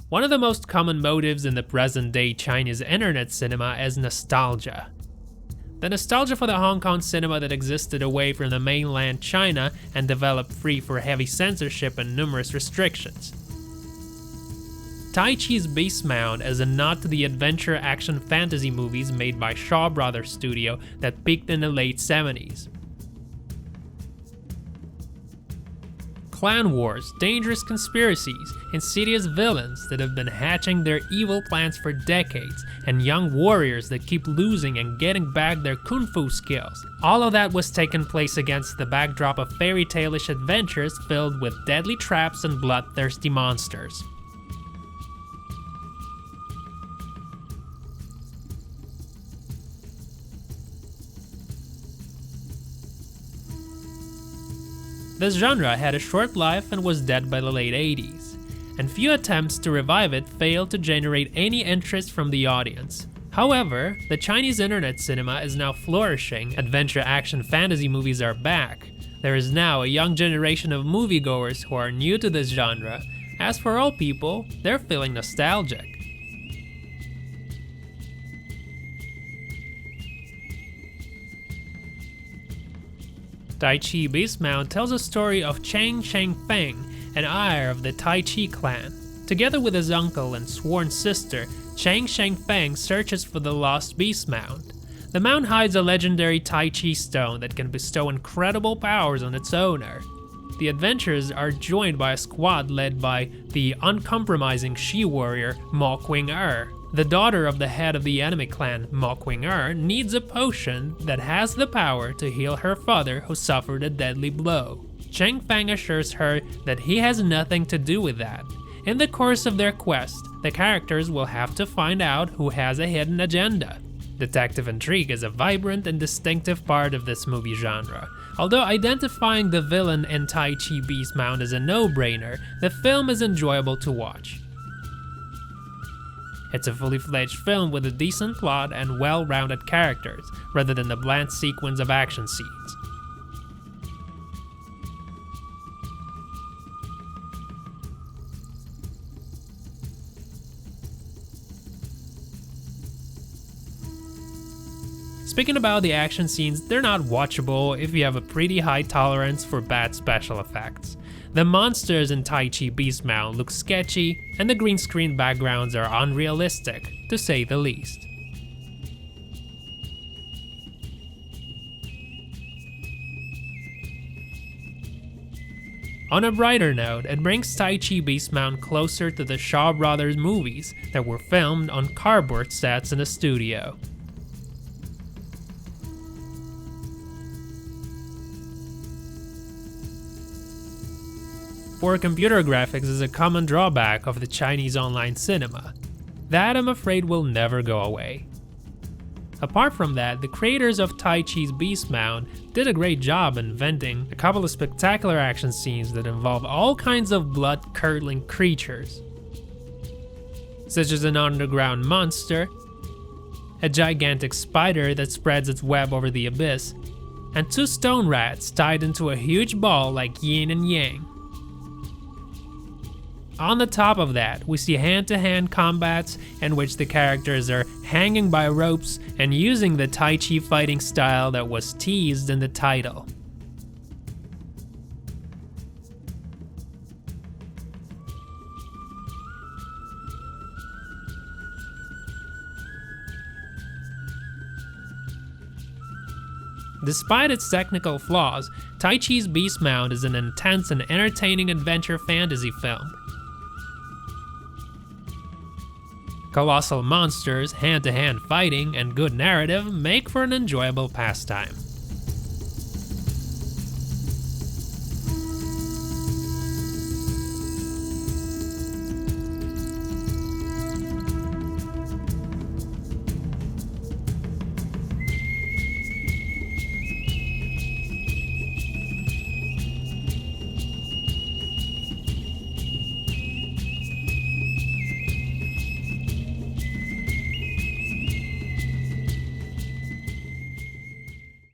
One of the most common motives in the present-day Chinese internet cinema is nostalgia. The nostalgia for the Hong Kong cinema that existed away from the mainland China and developed free for heavy censorship and numerous restrictions. Tai Chi's Beast Mound is a nod to the adventure action fantasy movies made by Shaw Brothers Studio that peaked in the late 70s. Clan wars, dangerous conspiracies, insidious villains that have been hatching their evil plans for decades, and young warriors that keep losing and getting back their kung fu skills. All of that was taking place against the backdrop of fairy tale-ish adventures filled with deadly traps and bloodthirsty monsters. This genre had a short life and was dead by the late 80s, and few attempts to revive it failed to generate any interest from the audience. However, the Chinese internet cinema is now flourishing, adventure action fantasy movies are back. There is now a young generation of moviegoers who are new to this genre. As for all people, they're feeling nostalgic. Tai Chi Beast Mound tells a story of Chang Shengfeng, an heir of the Tai Chi clan. Together with his uncle and sworn sister, Chang Shengfeng searches for the lost Beast Mound. The mound hides a legendary Tai Chi stone that can bestow incredible powers on its owner. The adventurers are joined by a squad led by the uncompromising Shi warrior Mo Qing-er. The daughter of the head of the enemy clan, Mo Qing-er, needs a potion that has the power to heal her father who suffered a deadly blow. Cheng Feng assures her that he has nothing to do with that. In the course of their quest, the characters will have to find out who has a hidden agenda. Detective intrigue is a vibrant and distinctive part of this movie genre. Although identifying the villain in Tai Chi Beast Mound is a no-brainer, the film is enjoyable to watch. It's a fully fledged film with a decent plot and well-rounded characters, rather than the bland sequence of action scenes. Speaking about the action scenes, they're not watchable if you have a pretty high tolerance for bad special effects. The monsters in Tai Chi Beast Mound look sketchy, and the green screen backgrounds are unrealistic, to say the least. On a brighter note, it brings Tai Chi Beast Mound closer to the Shaw Brothers movies that were filmed on cardboard sets in a studio. Poor computer graphics is a common drawback of the Chinese online cinema. That, I'm afraid, will never go away. Apart from that, the creators of Tai Chi's Beast Mound did a great job inventing a couple of spectacular action scenes that involve all kinds of blood-curdling creatures, such as an underground monster, a gigantic spider that spreads its web over the abyss, and two stone rats tied into a huge ball like yin and yang. On the top of that, we see hand-to-hand combats in which the characters are hanging by ropes and using the Tai Chi fighting style that was teased in the title. Despite its technical flaws, Tai Chi's Beast Mound is an intense and entertaining adventure fantasy film. Colossal monsters, hand-to-hand fighting, and good narrative make for an enjoyable pastime.